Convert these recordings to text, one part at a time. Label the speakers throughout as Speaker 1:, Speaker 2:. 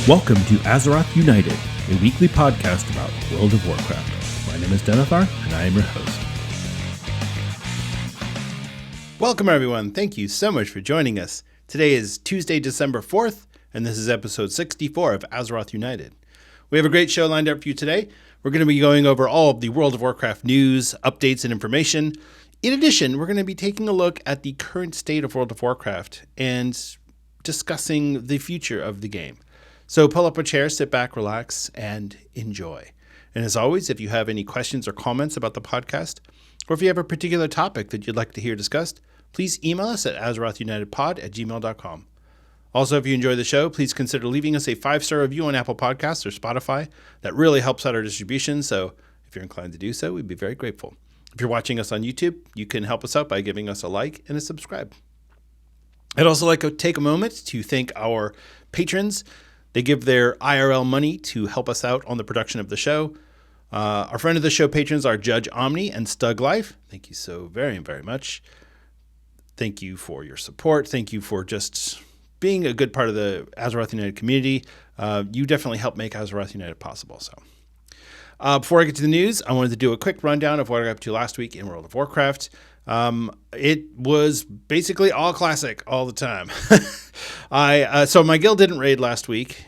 Speaker 1: Welcome to Azeroth United, a weekly podcast about World of Warcraft. My name is Denethar, and I am your host.
Speaker 2: Welcome, everyone. Thank you so much for joining us. Today is Tuesday, December 4th, and this is episode 64 of Azeroth United. We have a great show lined up for you today. We're going to be going over all of the World of Warcraft news, updates, and information. In addition, we're going to be taking a look at the current state of World of Warcraft and discussing the future of the game. So pull up a chair, sit back, relax, and enjoy. And as always, if you have any questions or comments about the podcast, or if you have a particular topic that you'd like to hear discussed, please email us at azerothunitedpod@gmail.com. Also, if you enjoy the show, please consider leaving us a 5-star review on Apple Podcasts or Spotify. That really helps out our distribution, so if you're inclined to do so, we'd be very grateful. If you're watching us on YouTube, you can help us out by giving us a like and a subscribe. I'd also like to take a moment to thank our patrons. They give their IRL money to help us out on the production of the show. Our friend of the show patrons are Judge Omni and Stug Life. Thank you so very, very much. Thank you for your support. Thank you for just being a good part of the Azeroth United community. You definitely help make Azeroth United possible. So, before I get to the news, I wanted to do a quick rundown of what I got up to last week in World of Warcraft. It was basically all classic all the time. So my guild didn't raid last week,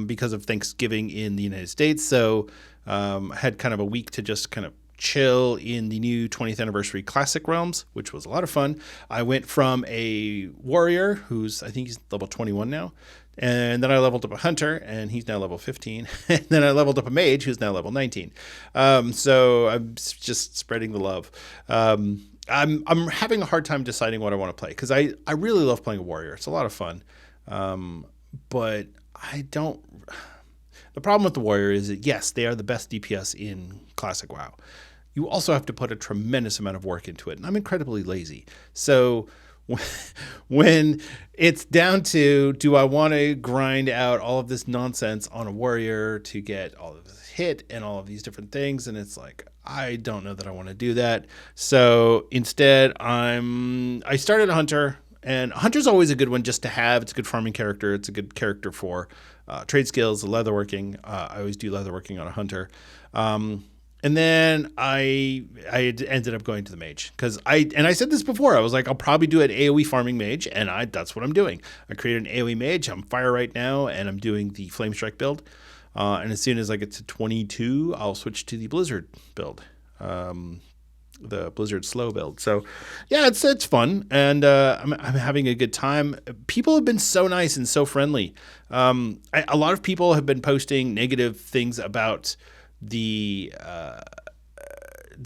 Speaker 2: because of Thanksgiving in the United States. So, I had kind of a week to just kind of chill in the new 20th anniversary classic realms, which was a lot of fun. I went from a warrior I think he's level 21 now. And then I leveled up a hunter, and he's now level 15. And then I leveled up a mage, who's now level 19. So I'm just spreading the love. I'm having a hard time deciding what I want to play, because I really love playing a warrior. It's a lot of fun. But I don't... The problem with the warrior is that, yes, they are the best DPS in Classic WoW. You also have to put a tremendous amount of work into it, and I'm incredibly lazy. So when it's down to, do I want to grind out all of this nonsense on a warrior to get all of this hit and all of these different things, and it's like, I don't know that I want to do that. So instead, I started a hunter, and a hunter's always a good one just to have. It's a good farming character. It's a good character for trade skills, leatherworking. I always do leatherworking on a hunter. And then I ended up going to the mage, because I said this before. I was like, I'll probably do an AoE farming mage, and that's what I'm doing. I created an AoE mage. I'm fire right now, and I'm doing the Flame Strike build. And as soon as I get to 22, I'll switch to the Blizzard build, the Blizzard slow build. So yeah, it's fun, and I'm having a good time. People have been so nice and so friendly. A lot of people have been posting negative things about the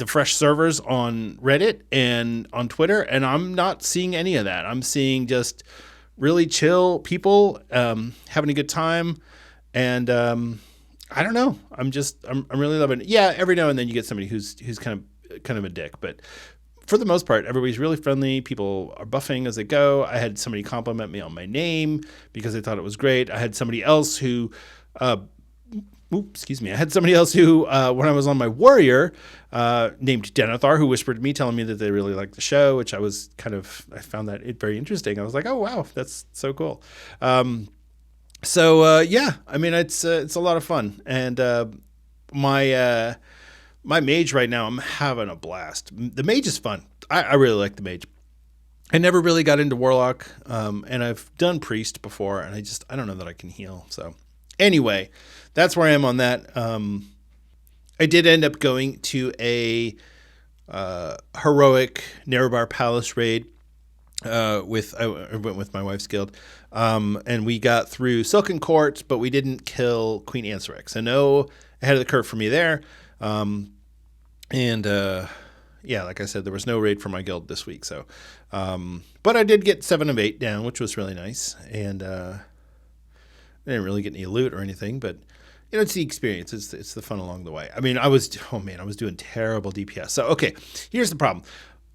Speaker 2: fresh servers on Reddit and on Twitter, and I'm not seeing any of that. I'm seeing just really chill people having a good time, and I don't know. I'm really loving it. Yeah, every now and then you get somebody who's kind of a dick, but for the most part, everybody's really friendly. People are buffing as they go. I had somebody compliment me on my name because they thought it was great. I had somebody else who when I was on my warrior, named Denethar, who whispered to me, telling me that they really liked the show, which I found that very interesting. I was like, oh, wow, that's so cool. Yeah, I mean, it's a lot of fun. And my mage right now, I'm having a blast. The mage is fun. I really like the mage. I never really got into warlock, and I've done priest before, and I don't know that I can heal. So anyway, that's where I am on that. I did end up going to a heroic Nerebar Palace raid. I went with my wife's guild, and we got through Silken Court, but we didn't kill Queen Ansarix. So no ahead of the curve for me there. Yeah, like I said, there was no raid for my guild this week. So, but I did get 7 of 8 down, which was really nice. And I didn't really get any loot or anything, but it's the experience. It's the fun along the way. I mean, I was doing terrible DPS. So, okay, here's the problem.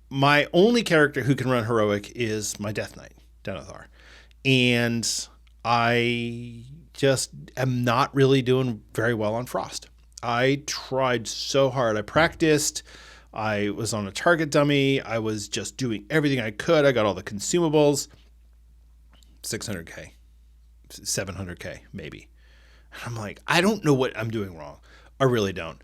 Speaker 2: My only character who can run heroic is my Death Knight, Denethar. And I just am not really doing very well on Frost. I tried so hard. I practiced. I was on a target dummy. I was just doing everything I could. I got all the consumables. 600K, 700K, maybe. And I'm like, I don't know what I'm doing wrong. I really don't.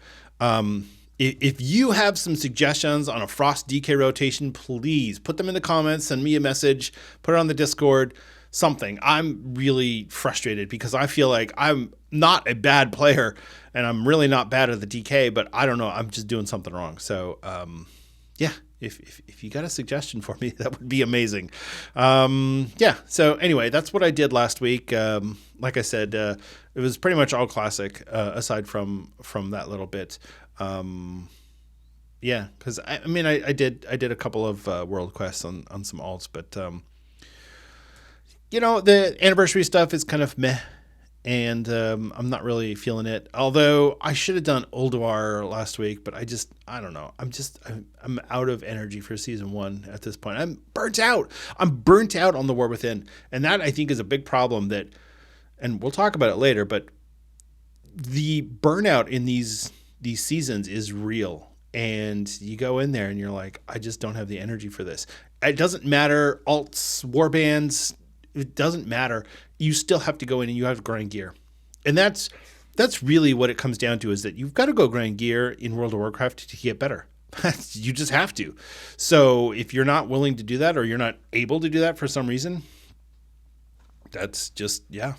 Speaker 2: If you have some suggestions on a Frost DK rotation, please put them in the comments, send me a message, put it on the Discord, something. I'm really frustrated because I feel like I'm not a bad player and I'm really not bad at the DK, but I don't know. I'm just doing something wrong. So, yeah, if you got a suggestion for me, that would be amazing. Yeah. So anyway, that's what I did last week. Like I said, it was pretty much all classic, aside from that little bit. Yeah, because I mean, I did a couple of world quests on some alts, but the anniversary stuff is kind of meh, and I'm not really feeling it. Although I should have done Ulduar last week, but I don't know. I'm out of energy for season 1 at this point. I'm burnt out. I'm burnt out on the War Within, and that I think is a big problem. And we'll talk about it later, but the burnout in these seasons is real, and you go in there and you're like, I just don't have the energy for this. It doesn't matter, alts, warbands, it doesn't matter. You still have to go in and you have to grind gear. And that's really what it comes down to, is that you've got to go grind gear in World of Warcraft to get better. You just have to. So if you're not willing to do that, or you're not able to do that for some reason, that's just, you're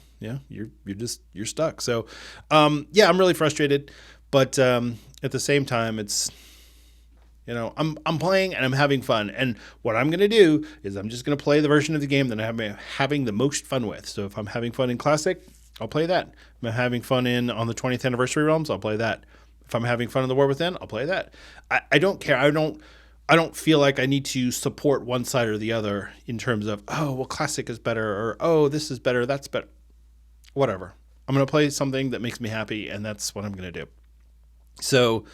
Speaker 2: stuck. So, I'm really frustrated, but, at the same time, it's, I'm playing and I'm having fun. And what I'm going to do is I'm just going to play the version of the game that I'm having the most fun with. So if I'm having fun in Classic, I'll play that. If I'm having fun on the 20th Anniversary Realms, I'll play that. If I'm having fun in the War Within, I'll play that. I don't care. I don't feel like I need to support one side or the other in terms of, oh, well, Classic is better, or, oh, this is better, that's better. Whatever. I'm going to play something that makes me happy, and that's what I'm going to do. So,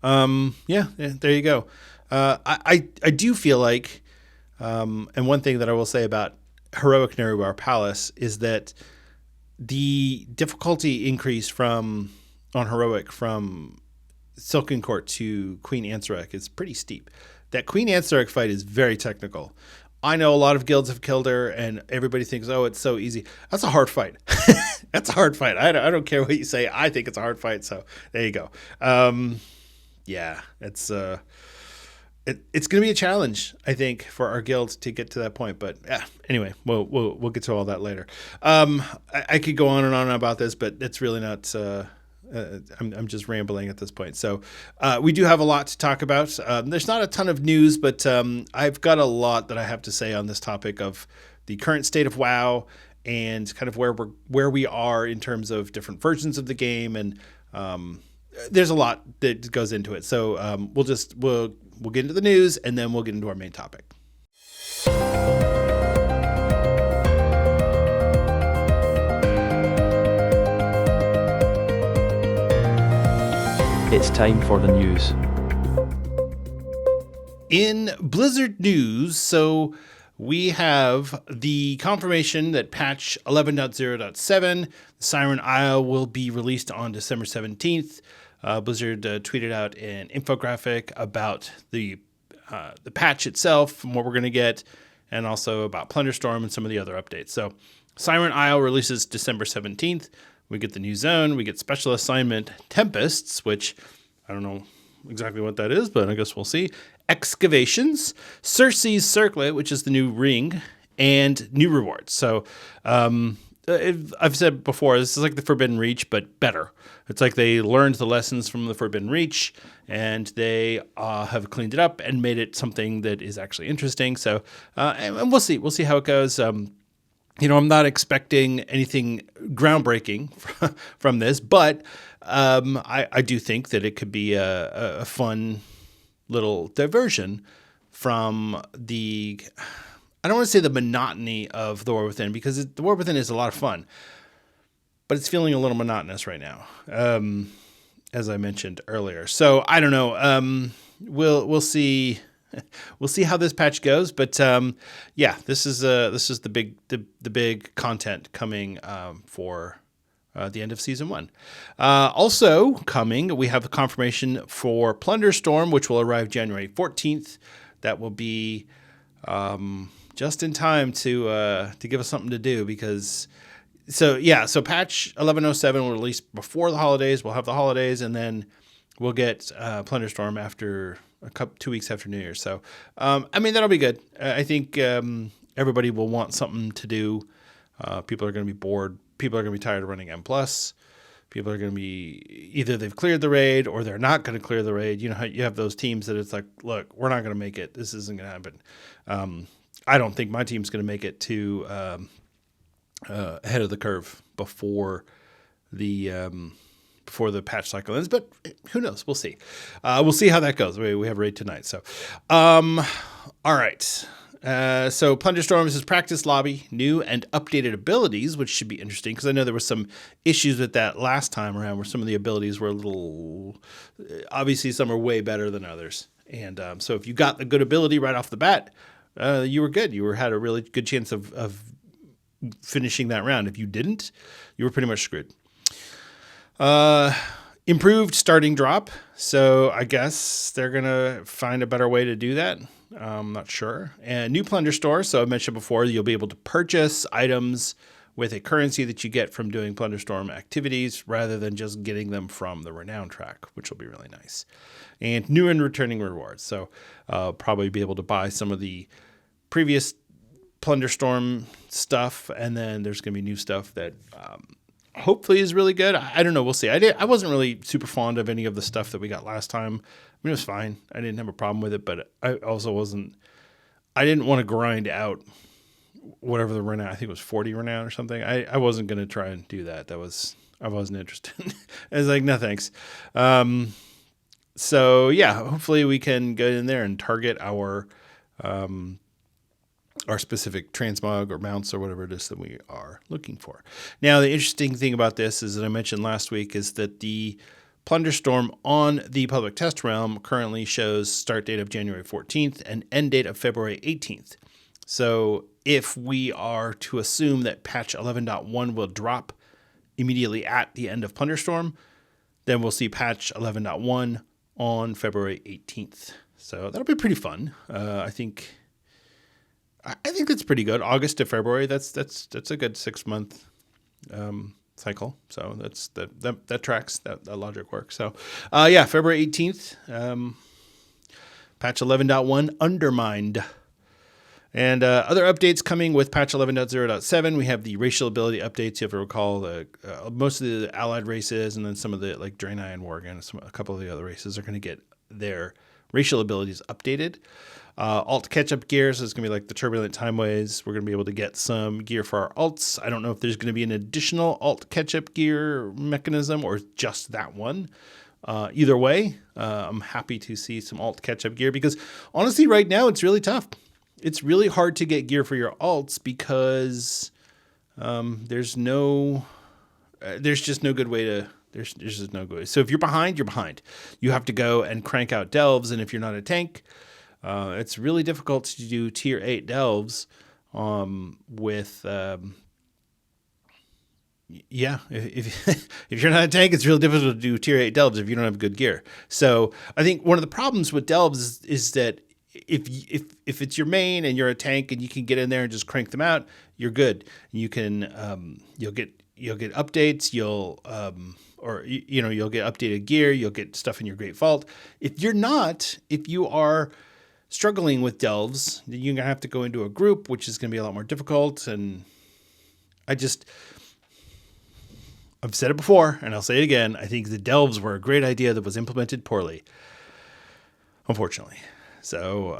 Speaker 2: there you go. I do feel like, and one thing that I will say about Heroic Nerubar Palace is that the difficulty increase on Heroic from Silken Court to Queen Ansarek is pretty steep. That Queen Ansarek fight is very technical. I know a lot of guilds have killed her, and everybody thinks, oh, it's so easy. That's a hard fight. That's a hard fight. I don't care what you say. I think it's a hard fight. So there you go. It's going to be a challenge, I think, for our guild to get to that point. But anyway, we'll get to all that later. I could go on and on about this, but it's really not. I'm just rambling at this point. So we do have a lot to talk about. There's not a ton of news, but I've got a lot that I have to say on this topic of the current state of WoW and kind of where we are in terms of different versions of the game, and there's a lot that goes into it. So we'll get into the news, and then we'll get into our main topic.
Speaker 3: It's time for the news.
Speaker 2: In Blizzard news, so we have the confirmation that patch 11.0.7, Siren Isle, will be released on December 17th. Blizzard tweeted out an infographic about the patch itself and what we're going to get, and also about Plunderstorm and some of the other updates. So Siren Isle releases December 17th. We get the new zone. We get special assignment Tempests, which I don't know exactly what that is, but I guess we'll see. Excavations, Circe's Circlet, which is the new ring, and new rewards. So I've said before, this is like the Forbidden Reach, but better. It's like they learned the lessons from the Forbidden Reach, and they have cleaned it up and made it something that is actually interesting. So, and we'll see. We'll see how it goes. I'm not expecting anything groundbreaking from this, but I do think that it could be a fun little diversion from the, I don't want to say the monotony of the War Within, because the War Within is a lot of fun, but it's feeling a little monotonous right now, as I mentioned earlier. So I don't know. We'll see. We'll see how this patch goes, but this is the big content coming for the end of season 1. Also coming, we have a confirmation for Plunderstorm, which will arrive January 14th. That will be just in time to give us something to do, because So patch 1107 will release before the holidays. We'll have the holidays, and then we'll get Plunderstorm after 2 weeks after New Year's. So, that'll be good. I think everybody will want something to do. People are going to be bored. People are going to be tired of running M+. People are going to be either they've cleared the raid or they're not going to clear the raid. You know how you have those teams that it's like, look, we're not going to make it. This isn't going to happen. I don't think my team's going to make it to ahead of the curve before the patch cycle ends, but who knows? We'll see. We'll see how that goes. We have raid tonight. So, all right. So Plunderstorm is practice lobby, new and updated abilities, which should be interesting because I know there were some issues with that last time around where some of the abilities were a little, obviously some are way better than others. And so if you got the good ability right off the bat, you were good. You had a really good chance of finishing that round. If you didn't, you were pretty much screwed. Improved starting drop. So I guess they're going to find a better way to do that. I'm not sure. And new plunder store. So I mentioned before, you'll be able to purchase items with a currency that you get from doing Plunderstorm activities rather than just getting them from the Renown track, which will be really nice. And new and returning rewards. So probably be able to buy some of the previous Plunderstorm stuff, and then there's going to be new stuff that hopefully is really good. I don't know. We'll see. I wasn't really super fond of any of the stuff that we got last time. I mean, it was fine. I didn't have a problem with it, but I also wasn't. I didn't want to grind out whatever the renown. I think it was 40 renown or something. I wasn't going to try and do that. I wasn't interested. I was like, no thanks. So yeah, hopefully we can go in there and target our specific transmog or mounts or whatever it is that we are looking for. Now, the interesting thing about this is that I mentioned last week is that the Plunderstorm on the public test realm currently shows start date of January 14th and end date of February 18th. So if we are to assume that patch 11.1 will drop immediately at the end of Plunderstorm, then we'll see patch 11.1 on February 18th. So that'll be pretty fun. I think that's pretty good. August to February. That's a good 6-month cycle. So that tracks. That logic works. So February 18th. Patch 11.1 undermined. And other updates coming with patch 11.0.7. We have the racial ability updates. You have to recall most of the allied races, and then some of the like Draenei and Worgen, a couple of the other races are going to get their racial abilities updated. Alt catch-up gear, so it's going to be like the Turbulent Timeways. We're going to be able to get some gear for our alts. I don't know if there's going to be an additional alt catch-up gear mechanism or just that one. Either way, I'm happy to see some alt catch-up gear because honestly, right now, it's really tough. It's really hard to get gear for your alts because there's just no good way to... There's just no good way. So if you're behind, you're behind. You have to go and crank out delves, and if you're not a tank... it's really difficult to do tier 8 delves with if you're not a tank, it's really difficult to do tier 8 delves if you don't have good gear. So I think one of the problems with delves is that if it's your main and you're a tank and you can get in there and just crank them out, you're good. You can you'll get updates, you'll get updated gear, you'll get stuff in your Great Vault. If you are struggling with delves, you're going to have to go into a group, which is going to be a lot more difficult. And I've said it before, and I'll say it again. I think the delves were a great idea that was implemented poorly, unfortunately. So,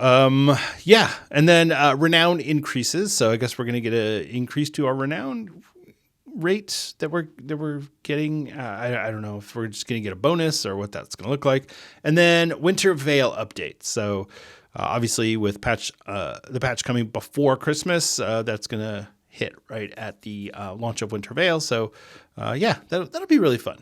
Speaker 2: and then renown increases. So I guess we're going to get an increase to our renown rate that we're getting. I don't know if we're just going to get a bonus or what that's going to look like. And then Winter Veil updates. So obviously with the patch coming before Christmas, that's going to hit right at the launch of Winter Veil. So that'll be really fun.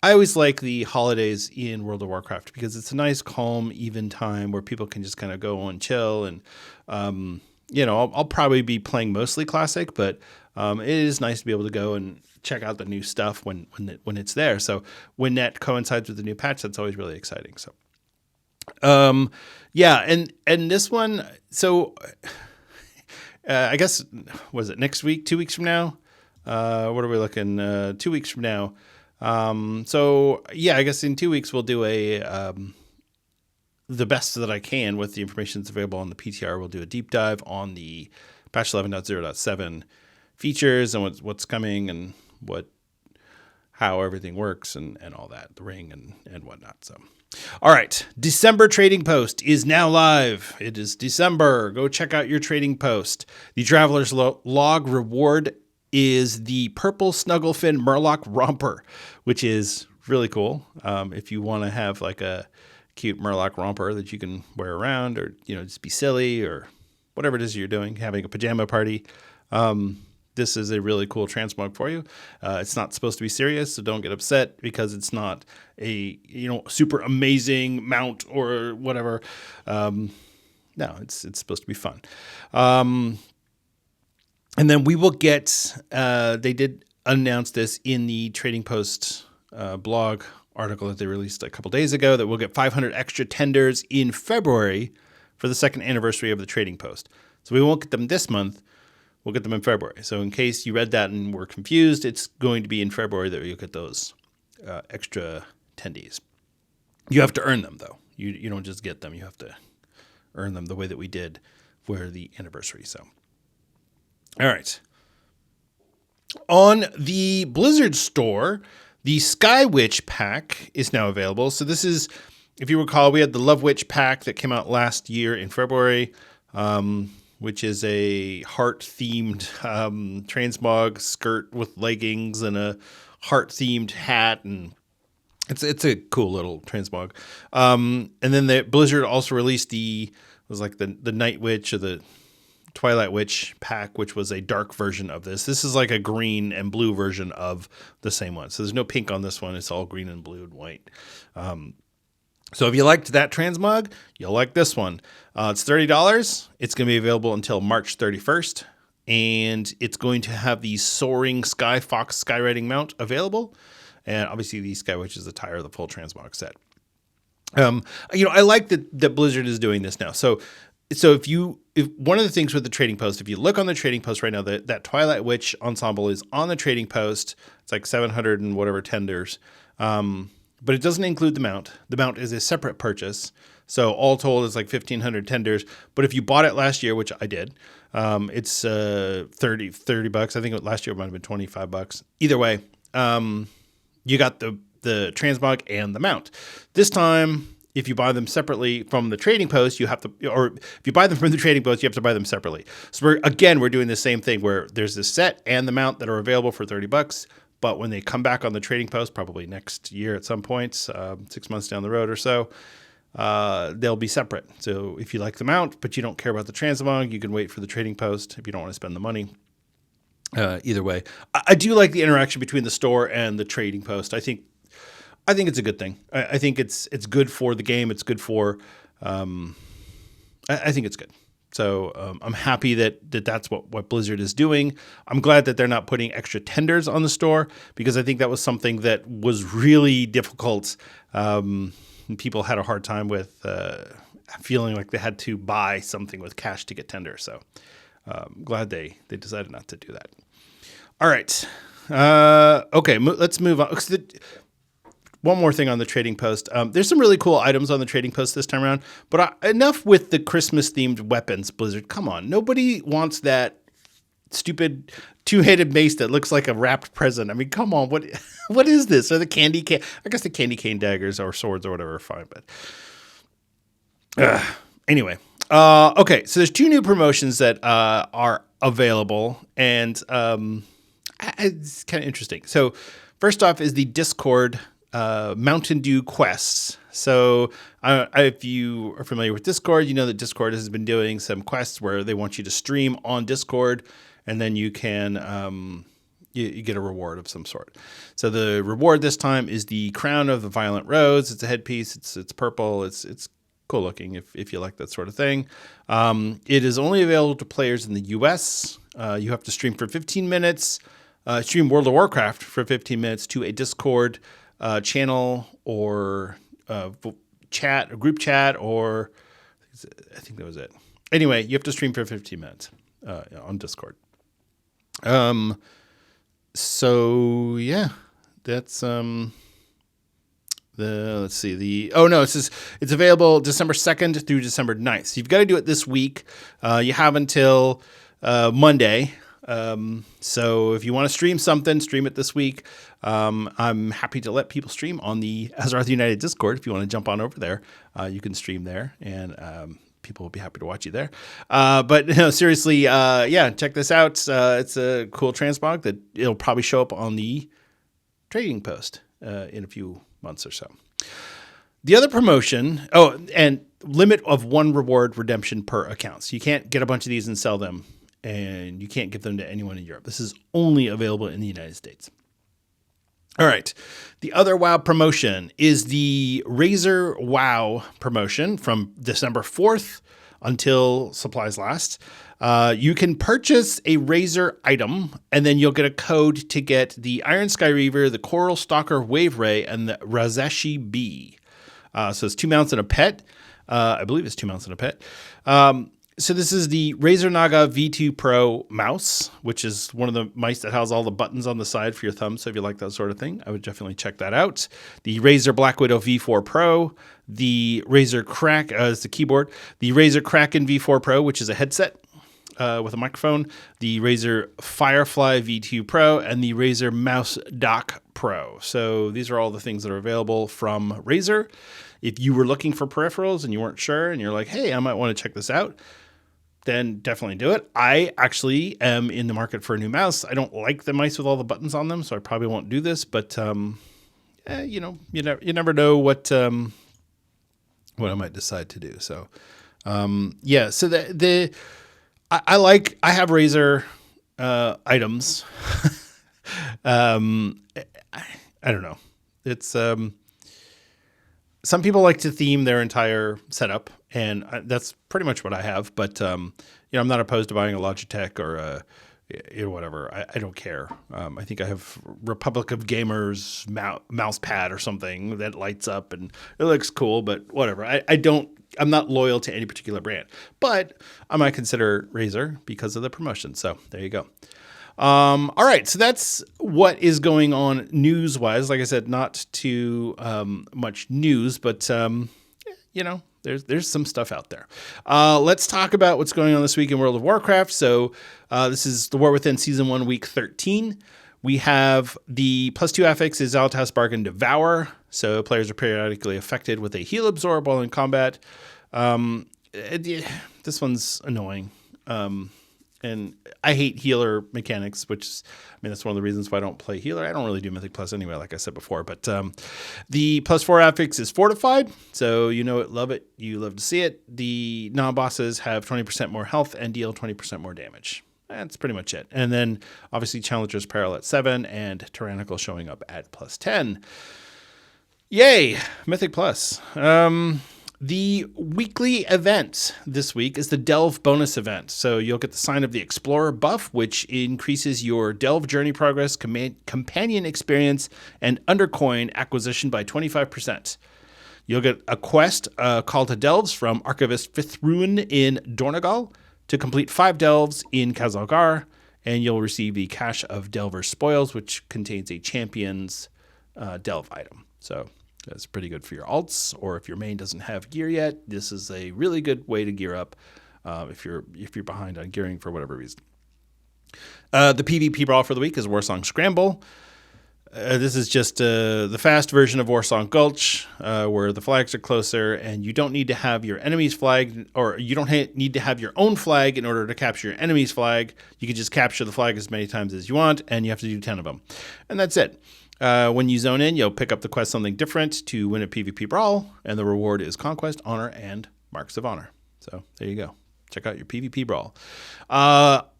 Speaker 2: I always like the holidays in World of Warcraft because it's a nice, calm, even time where people can just kind of go and chill. And, I'll probably be playing mostly Classic, but it is nice to be able to go and check out the new stuff when it's there. So when that coincides with the new patch, that's always really exciting. So, and this one, so I guess, was it next week, 2 weeks from now? What are we looking? 2 weeks from now. So yeah, I guess in 2 weeks we'll do the best that I can with the information that's available on the PTR. We'll do a deep dive on the patch 11.0.7 features and what's coming and how everything works and all that, the ring and whatnot. So, all right, December trading post is now live. It is December. Go check out your trading post. The Traveler's Log reward is the purple Snugglefin Murloc Romper, which is really cool. If you want to have like a cute Murloc romper that you can wear around, or just be silly, or whatever it is you're doing, having a pajama party. This is a really cool transmog for you. It's not supposed to be serious, so don't get upset because it's not a super amazing mount or whatever. No, it's supposed to be fun. And then we will get. They did announce this in the Trading Post blog article that they released a couple days ago, that we'll get 500 extra tenders in February for the second anniversary of the Trading Post. So we won't get them this month. We'll get them in February. So in case you read that and were confused, it's going to be in February that you'll get those extra tendies. You have to earn them, though. You don't just get them. You have to earn them the way that we did for the anniversary. So, all right. On the Blizzard store, the Sky Witch pack is now available. So this is, if you recall, we had the Love Witch pack that came out last year in February, which is a heart-themed transmog skirt with leggings and a heart-themed hat, and it's a cool little transmog. And then the Blizzard also released the Night Witch or the Twilight Witch pack, which was a dark version of this. This is like a green and blue version of the same one. So there's no pink on this one. It's all green and blue and white. So if you liked that transmog, you'll like this one. It's $30. It's going to be available until March 31st. And it's going to have the Soaring Sky Fox Skywriting mount available. And obviously the Sky Witch is the tire of the full transmog set. I like that Blizzard is doing this now. So if one of the things with the Trading Post, if you look on the Trading Post right now, that Twilight Witch ensemble is on the Trading Post. It's like 700 and whatever tenders. But it doesn't include the mount. The mount is a separate purchase. So all told, it's like 1,500 tenders. But if you bought it last year, which I did, it's $30. I think last year it might have been $25. Either way, you got the transmog and the mount. This time, if you buy them separately from the Trading Post, or if you buy them from the Trading Post, you have to buy them separately. So we're doing the same thing where there's this set and the mount that are available for $30. But when they come back on the Trading Post, probably next year at some point, 6 months down the road or so, they'll be separate. So if you like the mount, but you don't care about the transmog, you can wait for the Trading Post if you don't want to spend the money. Either way, I do like the interaction between the store and the Trading Post. I think it's a good thing. I think it's good for the game. It's good for. I think it's good. So I'm happy that's what Blizzard is doing. I'm glad that they're not putting extra tenders on the store, because I think that was something that was really difficult. And people had a hard time with feeling like they had to buy something with cash to get tenders. So I'm glad they decided not to do that. All right. Okay, let's move on. One more thing on the Trading Post. There's some really cool items on the Trading Post this time around, but enough with the Christmas-themed weapons, Blizzard. Come on. Nobody wants that stupid two-handed mace that looks like a wrapped present. I mean, come on. What is this? Are the candy cane? I guess the candy cane daggers or swords or whatever are fine, but anyway. Okay, so there's 2 new promotions that are available, and it's kind of interesting. So first off is the Discord Mountain Dew quests. So if you are familiar with Discord, you know that Discord has been doing some quests where they want you to stream on Discord, and then you can you get a reward of some sort. So the reward this time is the Crown of the Violent Rose. It's a headpiece. It's purple. It's cool looking if you like that sort of thing. It is only available to players in the US. You have to stream for 15 minutes. Stream World of Warcraft for 15 minutes to a Discord channel or chat, or group chat, or I think that was it. Anyway, you have to stream for 15 minutes on Discord. So yeah, that's let's see, it's available December 2nd through December 9th. So you've got to do it this week. You have until Monday. So if you want to stream something, stream it this week. I'm happy to let people stream on the Azeroth United Discord. If you want to jump on over there, you can stream there, and people will be happy to watch you there. But no, seriously, check this out. It's a cool transmog that it'll probably show up on the trading post in a few months or so. The other promotion, and limit of 1 reward redemption per account. So you can't get a bunch of these and sell them, and you can't give them to anyone in Europe. This is only available in the United States. All right. The other WoW promotion is the Razor WoW promotion from December 4th until supplies last. You can purchase a Razor item, and then you'll get a code to get the Iron Sky Reaver, the Coral Stalker Wave Ray, and the Razeshi Bee. So it's 2 mounts and a pet. I believe it's 2 mounts and a pet. So this is the Razer Naga V2 Pro mouse, which is one of the mice that has all the buttons on the side for your thumb. So if you like that sort of thing, I would definitely check that out. The Razer Black Widow V4 Pro, the Razer Crack is the keyboard, the Razer Kraken V4 Pro, which is a headset with a microphone, the Razer Firefly V2 Pro, and the Razer Mouse Dock Pro. So these are all the things that are available from Razer. If you were looking for peripherals and you weren't sure and you're like, hey, I might want to check this out, then definitely do it. I actually am in the market for a new mouse. I don't like the mice with all the buttons on them, so I probably won't do this. But you never know what I might decide to do. So So I have Razer items. I don't know. It's some people like to theme their entire setup, and that's pretty much what I have. But I'm not opposed to buying a Logitech or whatever. I don't care. I think I have Republic of Gamers mouse pad or something that lights up and it looks cool. But whatever. I'm not loyal to any particular brand, but I might consider Razer because of the promotion. So there you go. All right. So that's what is going on news-wise. Like I said, not too much news, but there's some stuff out there. Let's talk about what's going on this week in World of Warcraft. So this is the War Within Season 1, Week 13. We have the +2 affix is Zaltas Bargain Devour. So players are periodically affected with a heal absorb while in combat. This one's annoying. And I hate healer mechanics, that's one of the reasons why I don't play healer. I don't really do Mythic Plus anyway, like I said before. But the +4 affix is Fortified. So you know it, love it. You love to see it. The non-bosses have 20% more health and deal 20% more damage. That's pretty much it. And then obviously Challenger's Peril at 7 and Tyrannical showing up at +10. Yay, Mythic Plus. The weekly event this week is the Delve bonus event. So you'll get the Sign of the Explorer buff, which increases your Delve journey progress, companion experience, and undercoin acquisition by 25%. You'll get a quest, Call to Delves from Archivist Fithrun in Dornogal to complete 5 Delves in Khazalgar, and you'll receive the Cache of Delver Spoils, which contains a Champion's Delve item. So that's pretty good for your alts, or if your main doesn't have gear yet, this is a really good way to gear up if you're behind on gearing for whatever reason. The PvP brawl for the week is Warsong Scramble. This is just the fast version of Warsong Gulch, where the flags are closer, and you don't need to have your enemy's flag, or you don't need to have your own flag in order to capture your enemy's flag. You can just capture the flag as many times as you want, and you have to do 10 of them. And that's it. When you zone in, you'll pick up the quest Something Different to win a PvP brawl, and the reward is Conquest, Honor, and Marks of Honor. So there you go. Check out your PvP brawl.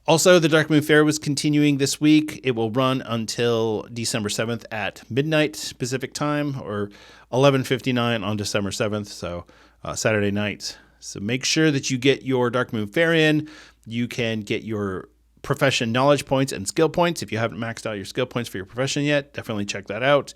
Speaker 2: Also, the Dark Moon Fair was continuing this week. It will run until December 7th at midnight Pacific time, or 11:59 on December 7th, so Saturday night. So make sure that you get your Dark Moon Fair in. You can get your profession knowledge points and skill points. If you haven't maxed out your skill points for your profession yet, definitely check that out.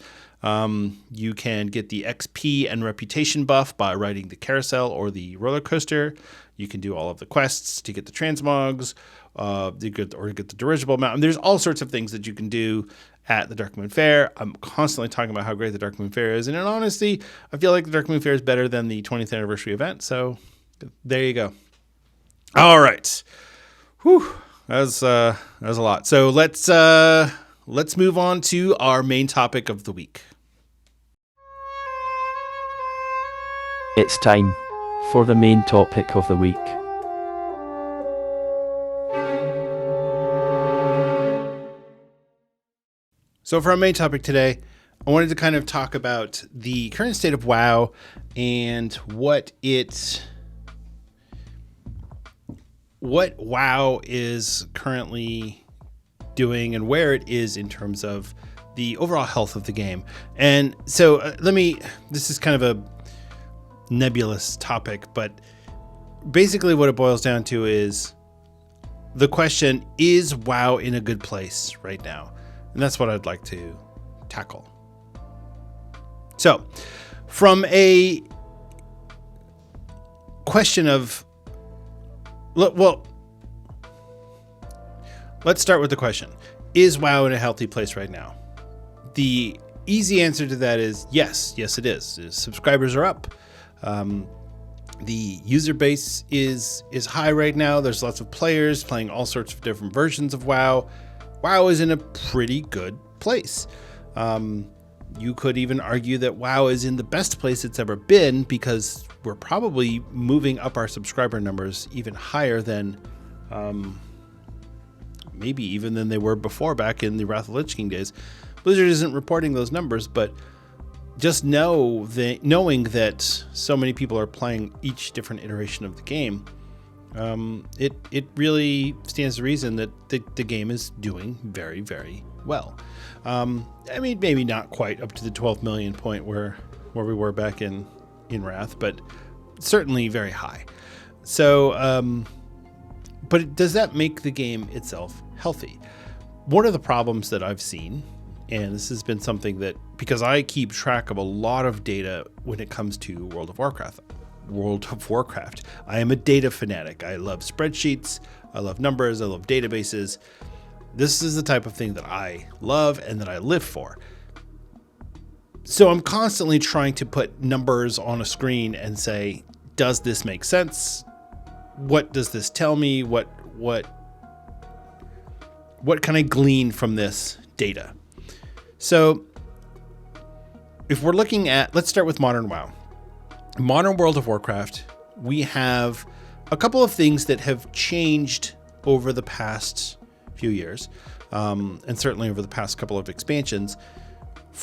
Speaker 2: You can get the XP and reputation buff by riding the carousel or the roller coaster. You can do all of the quests to get the transmogs, You get the dirigible mount. And there's all sorts of things that you can do at the Darkmoon Fair. I'm constantly talking about how great the Darkmoon Fair is. And in honesty, I feel like the Darkmoon Fair is better than the 20th anniversary event. So there you go. All right. Whew. That was a lot. So let's move on to our main topic of the week.
Speaker 3: It's time for the main topic of the week.
Speaker 2: So for our main topic today, I wanted to kind of talk about the current state of WoW and what WoW is currently doing and where it is in terms of the overall health of the game. And so this is kind of a nebulous topic, but basically what it boils down to is the question, is WoW in a good place right now? And that's what I'd like to tackle. So from a question of, well, let's start with the question. Is WoW in a healthy place right now? The easy answer to that is yes. Yes, it is. Subscribers are up. The user base is high right now. There's lots of players playing all sorts of different versions of WoW. WoW is in a pretty good place. You could even argue that WoW is in the best place it's ever been because we're probably moving up our subscriber numbers even higher than maybe even than they were before, back in the Wrath of the Lich King days. Blizzard isn't reporting those numbers, but just knowing that so many people are playing each different iteration of the game, it really stands to reason that the game is doing very, very well. I mean, maybe not quite up to the 12 million point where we were back in Wrath, but certainly very high. So, but does that make the game itself healthy? One of the problems that I've seen, and this has been something that, because I keep track of a lot of data when it comes to World of Warcraft. I am a data fanatic. I love spreadsheets. I love numbers. I love databases. This is the type of thing that I love and that I live for. So I'm constantly trying to put numbers on a screen and say, does this make sense? What does this tell me? What can I glean from this data? So if we're looking at, let's start with modern WoW. Modern World of Warcraft, we have a couple of things that have changed over the past few years, and certainly over the past couple of expansions.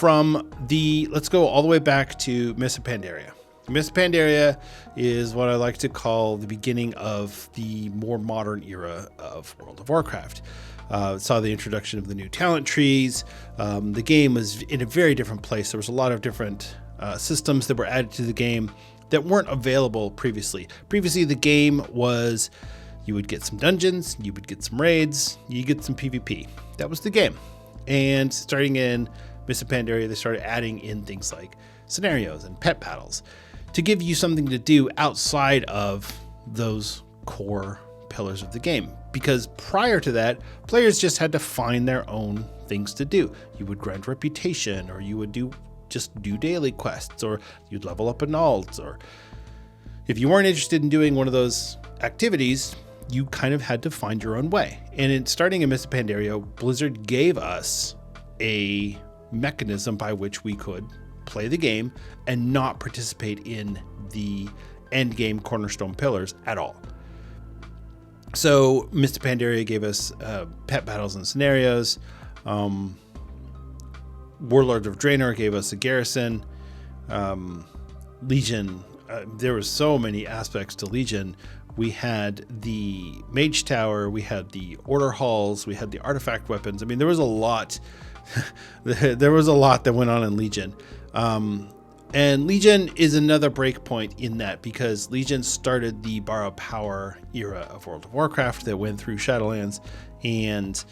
Speaker 2: Let's go all the way back to Mists of Pandaria. Mists of Pandaria is what I like to call the beginning of the more modern era of World of Warcraft. Saw the introduction of the new talent trees. The game was in a very different place. There was a lot of different systems that were added to the game that weren't available previously. Previously, the game was, you would get some dungeons, you would get some raids, you get some PvP. That was the game. And starting in Mists of Pandaria, they started adding in things like scenarios and pet battles to give you something to do outside of those core pillars of the game. Because prior to that, players just had to find their own things to do. You would grind reputation, or you would do daily quests, or you'd level up in alts, or if you weren't interested in doing one of those activities, you kind of had to find your own way. And starting in Mists of Pandaria, Blizzard gave us a mechanism by which we could play the game and not participate in the end game cornerstone pillars at all. So Mists of Pandaria gave us pet battles and scenarios. Warlord of Draenor gave us a garrison. Legion, there were so many aspects to Legion. We had the Mage Tower, we had the Order Halls, we had the artifact weapons. I mean, there was a lot. There was a lot that went on in Legion. And Legion is another breakpoint in that, because Legion started the borrow power era of World of Warcraft that went through Shadowlands, and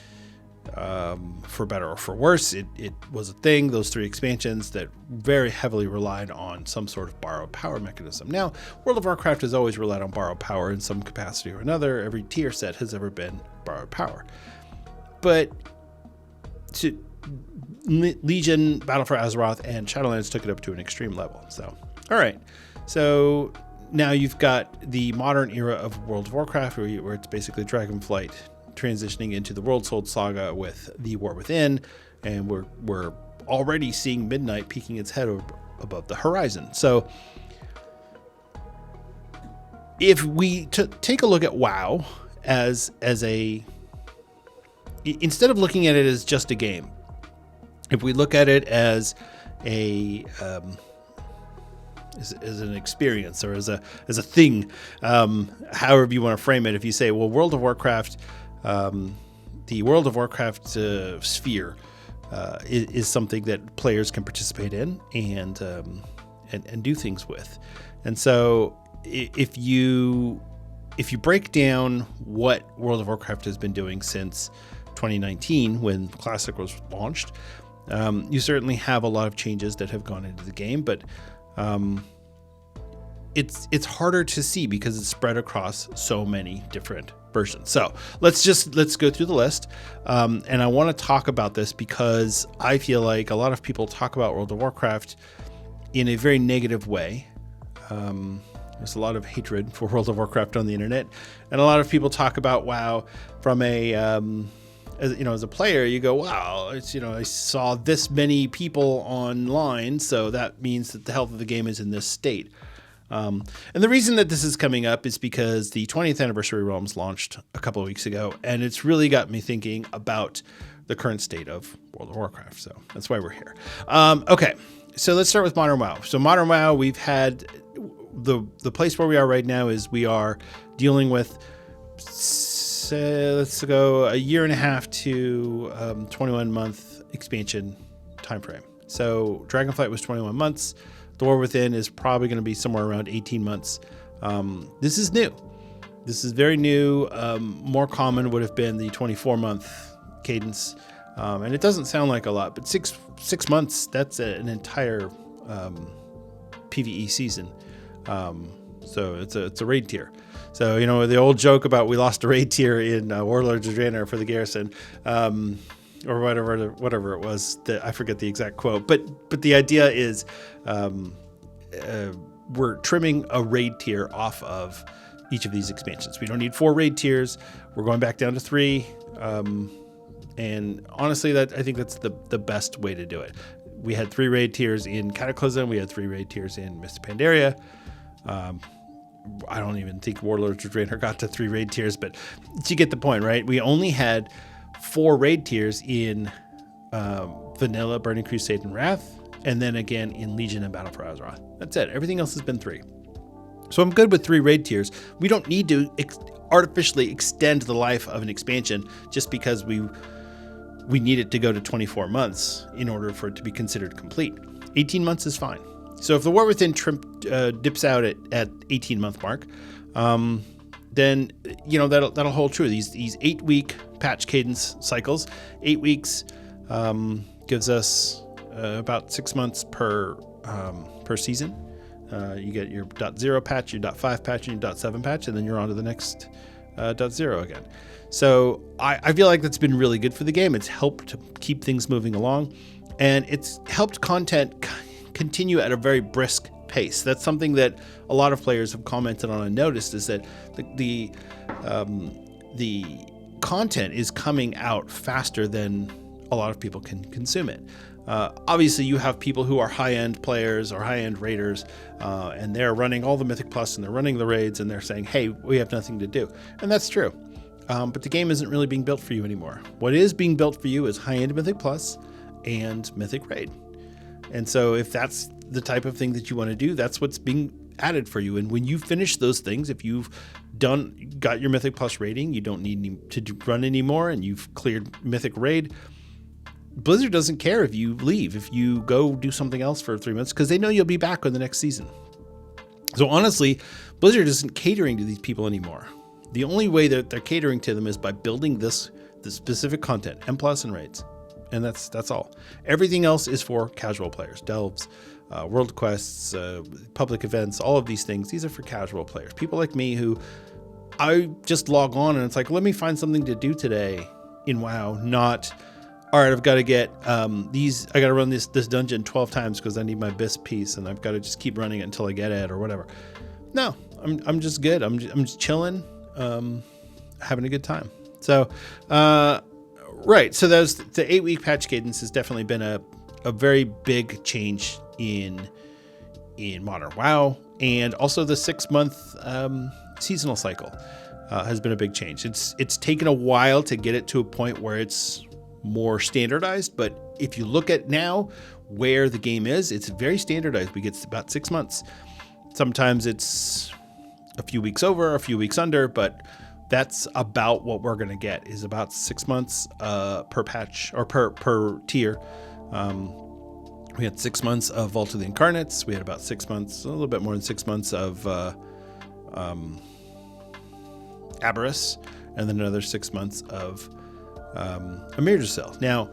Speaker 2: For better or for worse, it was a thing, those 3 expansions that very heavily relied on some sort of borrowed power mechanism. Now, World of Warcraft has always relied on borrowed power in some capacity or another. Every tier set has ever been borrowed power. But Legion, Battle for Azeroth, and Shadowlands took it up to an extreme level. So, all right. So now you've got the modern era of World of Warcraft, where it's basically Dragonflight transitioning into the World Soul Saga with the War Within, and we're already seeing Midnight peeking its head above the horizon. So if we take a look at WoW as instead of looking at it as just a game, if we look at it as as an experience or as a thing, however you want to frame it, if you say, well, World of Warcraft, the World of Warcraft sphere is something that players can participate in and do things with. And so if you break down what World of Warcraft has been doing since 2019, when Classic was launched, you certainly have a lot of changes that have gone into the game, but it's harder to see because it's spread across so many different versions. So let's go through the list. And I want to talk about this because I feel like a lot of people talk about World of Warcraft in a very negative way. There's a lot of hatred for World of Warcraft on the internet, and a lot of people talk about WoW from as a player, you go, wow, I saw this many people online, so that means that the health of the game is in this state. And the reason that this is coming up is because the 20th Anniversary Realms launched a couple of weeks ago, and it's really got me thinking about the current state of World of Warcraft. So that's why we're here. Okay, so let's start with Modern WoW. So Modern WoW, we've had the place where we are right now is we are dealing with, let's go a year and a half to 21-month expansion timeframe. So Dragonflight was 21 months. The War Within is probably going to be somewhere around 18 months. This is new. This is very new. More common would have been the 24-month cadence. And it doesn't sound like a lot, but six months, that's an entire PvE season. So it's a raid tier. So, the old joke about we lost a raid tier in Warlords of Draenor for the Garrison, or whatever it was, that I forget the exact quote, but the idea is we're trimming a raid tier off of each of these expansions. We don't need 4 raid tiers. We're going back down to 3. And honestly, I think that's the best way to do it. We had 3 raid tiers in Cataclysm. We had 3 raid tiers in Mist of Pandaria. I don't even think Warlords of Draenor got to 3 raid tiers, but you get the point, right? We only had 4 raid tiers in Vanilla, Burning Crusade, and Wrath, and then again in Legion and Battle for Azeroth. That's it. Everything else has been 3. So I'm good with 3 raid tiers. We don't need to artificially extend the life of an expansion just because we need it to go to 24 months in order for it to be considered complete. 18 months is fine. So if the War Within dips out at 18-month mark, then that'll hold true. These 8-week patch cadence cycles, 8 weeks gives us about 6 months per season. You get your .0 patch, your .5 patch, and your .7 patch, and then you're on to the next .0 again. So I feel like that's been really good for the game. It's helped to keep things moving along, and it's helped content continue at a very brisk pace. That's something that a lot of players have commented on and noticed, is that the content is coming out faster than a lot of people can consume it. Obviously, you have people who are high-end players or high-end raiders, and they're running all the Mythic Plus and they're running the raids, and they're saying, hey, we have nothing to do. And that's true. But the game isn't really being built for you anymore. What is being built for you is high-end Mythic Plus and Mythic Raid. And so if that's the type of thing that you want to do, that's what's being added for you. And when you finish those things, if you've got your Mythic Plus rating, you don't need to run anymore, and you've cleared Mythic Raid, Blizzard doesn't care if you leave, if you go do something else for 3 months, because they know you'll be back on the next season. So honestly, Blizzard isn't catering to these people anymore. The only way that they're catering to them is by building this the specific content, M+ and raids. And that's all. Everything else is for casual players, delves, world quests, public events, all of these things. These are for casual players. People like me who I just log on and it's like, let me find something to do today in WoW, not, all right, I've got to get I got to run this dungeon 12 times because I need my BIS piece and I've got to just keep running it until I get it or whatever. No, I'm just good. I'm just chilling, having a good time. So, right. So the 8-week patch cadence has definitely been a very big change in modern WoW, and also the 6-month seasonal cycle has been a big change. It's taken a while to get it to a point where it's more standardized, but if you look at now where the game is, it's very standardized. We get about 6 months. Sometimes it's a few weeks over, a few weeks under, but that's about what we're going to get, is about 6 months per patch or per tier. We had 6 months of Vault of the Incarnates. We had about 6 months, a little bit more than 6 months of Aberrus, and then another 6 months of Amirjacil. Now,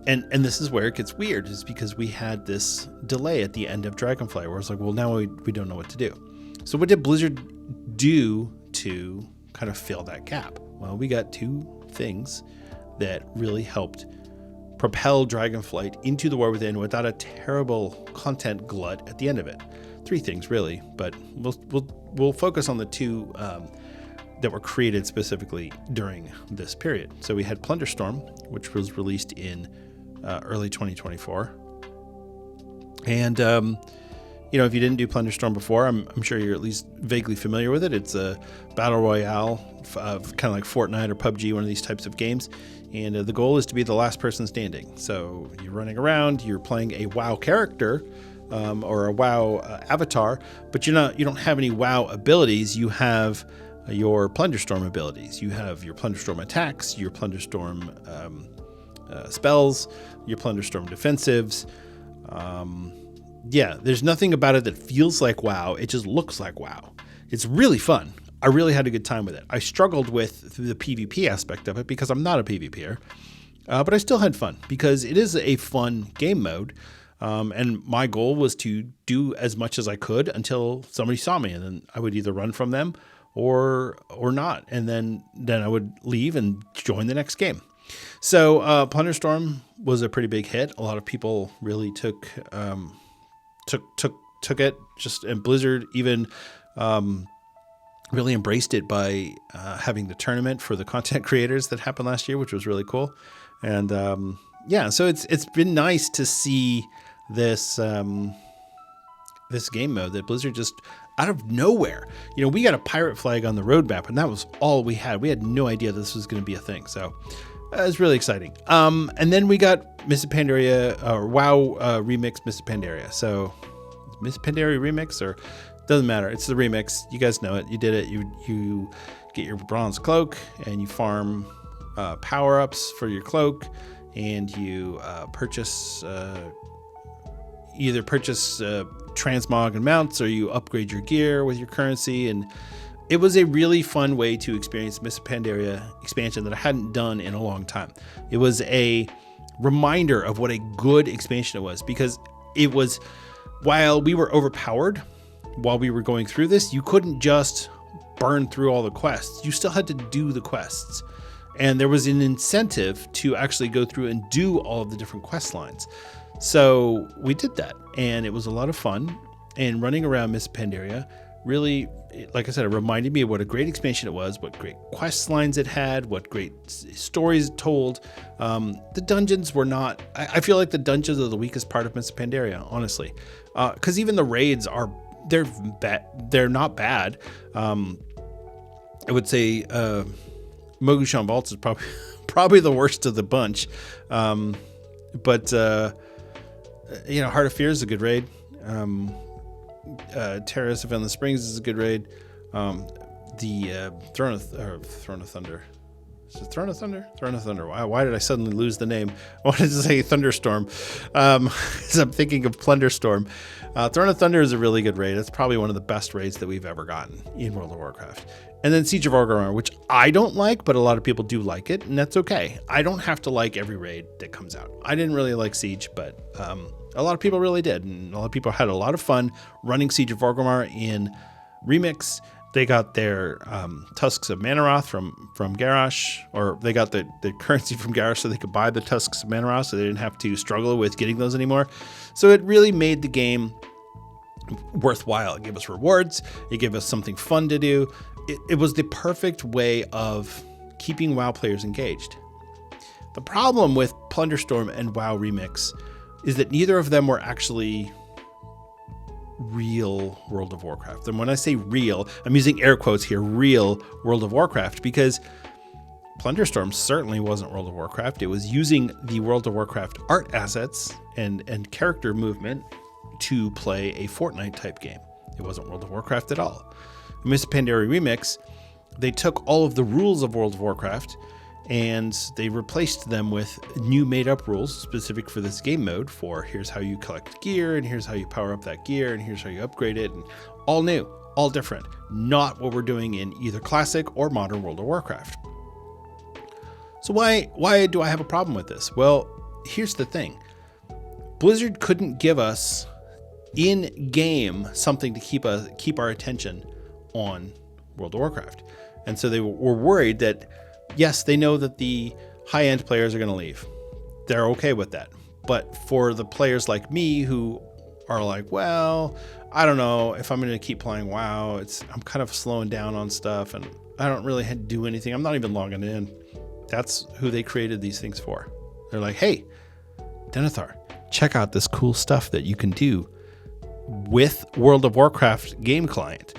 Speaker 2: and this is where it gets weird, is because we had this delay at the end of Dragonflight where it's like, well, now we don't know what to do. So what did Blizzard do to kind of fill that gap? Well, we got 2 things that really helped propel Dragonflight into the War Within without a terrible content glut at the end of it. 3 things really, but we'll focus on the 2 that were created specifically during this period. So we had Plunderstorm, which was released in early 2024, and if you didn't do Plunderstorm before, I'm sure you're at least vaguely familiar with it. It's a battle royale, kind of like Fortnite or PUBG, one of these types of games. And the goal is to be the last person standing. So you're running around, you're playing a WoW character or a WoW avatar, but you don't have any WoW abilities. You have your Plunderstorm abilities. You have your Plunderstorm attacks, your Plunderstorm spells, your Plunderstorm defensives. There's nothing about it that feels like WoW. It just looks like WoW. It's really fun. I really had a good time with it. I struggled with the PvP aspect of it because I'm not a PvPer, but I still had fun because it is a fun game mode. And my goal was to do as much as I could until somebody saw me, and then I would either run from them or not. And then I would leave and join the next game. So Plunderstorm was a pretty big hit. A lot of people really took it, and Blizzard even really embraced it by having the tournament for the content creators that happened last year, which was really cool. And so it's been nice to see this this game mode that Blizzard just out of nowhere. We got a pirate flag on the roadmap, and that was all we had. We had no idea this was going to be a thing. So it was really exciting. And then we got Miss Pandaria, or WoW remix Miss Pandaria. So Miss Pandaria remix, or doesn't matter. It's the remix. You guys know it. You did it. You get your bronze cloak and you farm power-ups for your cloak, and you either purchase transmog and mounts, or you upgrade your gear with your currency. And it was a really fun way to experience Miss Pandaria expansion that I hadn't done in a long time. It was a reminder of what a good expansion it was, because it was, while we were overpowered while we were going through this, you couldn't just burn through all the quests. You still had to do the quests. And there was an incentive to actually go through and do all of the different quest lines. So we did that, and it was a lot of fun. And running around Miss Pandaria really, like I said, it reminded me of what a great expansion it was, what great quest lines it had, what great stories it told. The dungeons were not, I feel like the dungeons are the weakest part of Miss Pandaria, honestly. Because even the raids they're not bad. I would say Mogushan Vaults is probably the worst of the bunch. But Heart of Fear is a good raid. Terrace of Endless Springs is a good raid. The Throne of Thunder. Is it Throne of Thunder? Throne of Thunder. Why did I suddenly lose the name? I wanted to say Thunderstorm. Because I'm thinking of Plunderstorm. Throne of Thunder is a really good raid. It's probably one of the best raids that we've ever gotten in World of Warcraft. And then Siege of Orgrimmar, which I don't like, but a lot of people do like it, and that's okay. I don't have to like every raid that comes out. I didn't really like Siege, but a lot of people really did, and a lot of people had a lot of fun running Siege of Orgrimmar in Remix. They got their Tusks of Manaroth from Garrosh, or they got the currency from Garrosh so they could buy the Tusks of Manaroth, so they didn't have to struggle with getting those anymore. So it really made the game worthwhile. It gave us rewards. It gave us something fun to do. It was the perfect way of keeping WoW players engaged. The problem with Plunderstorm and WoW Remix is that neither of them were actually real World of Warcraft. And when I say real, I'm using air quotes here, real World of Warcraft, because Plunderstorm certainly wasn't World of Warcraft. It was using the World of Warcraft art assets and character movement to play a Fortnite type game. It wasn't World of Warcraft at all. In Miss Pandaria Remix, they took all of the rules of World of Warcraft and they replaced them with new made up rules specific for this game mode, for here's how you collect gear, and here's how you power up that gear, and here's how you upgrade it, and all new, all different. Not what we're doing in either classic or modern World of Warcraft. So why do I have a problem with this? Well, here's the thing. Blizzard couldn't give us in game something to keep our attention on World of Warcraft. And so they were worried that, yes, they know that the high-end players are going to leave. They're okay with that. But for the players like me who are like, well, I don't know if I'm going to keep playing WoW. I'm kind of slowing down on stuff and I don't really do anything. I'm not even logging in. That's who they created these things for. They're like, hey, Denethar, check out this cool stuff that you can do with World of Warcraft game client.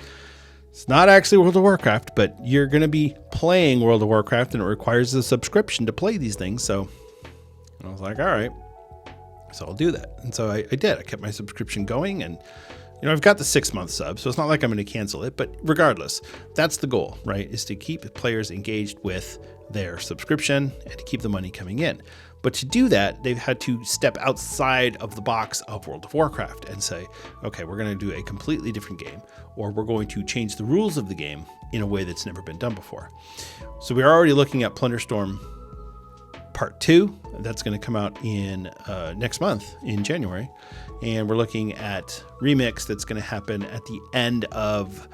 Speaker 2: It's not actually World of Warcraft, but you're going to be playing World of Warcraft and it requires a subscription to play these things. So I was like, all right, so I'll do that. And so I did. I kept my subscription going, and I've got the 6-month sub, so it's not like I'm going to cancel it, but regardless, that's the goal, right? Is to keep players engaged with their subscription and to keep the money coming in. But to do that, they've had to step outside of the box of World of Warcraft and say, okay, we're going to do a completely different game, or we're going to change the rules of the game in a way that's never been done before. So we're already looking at Plunderstorm Part 2. That's going to come out in next month in January. And we're looking at Remix that's going to happen at the end of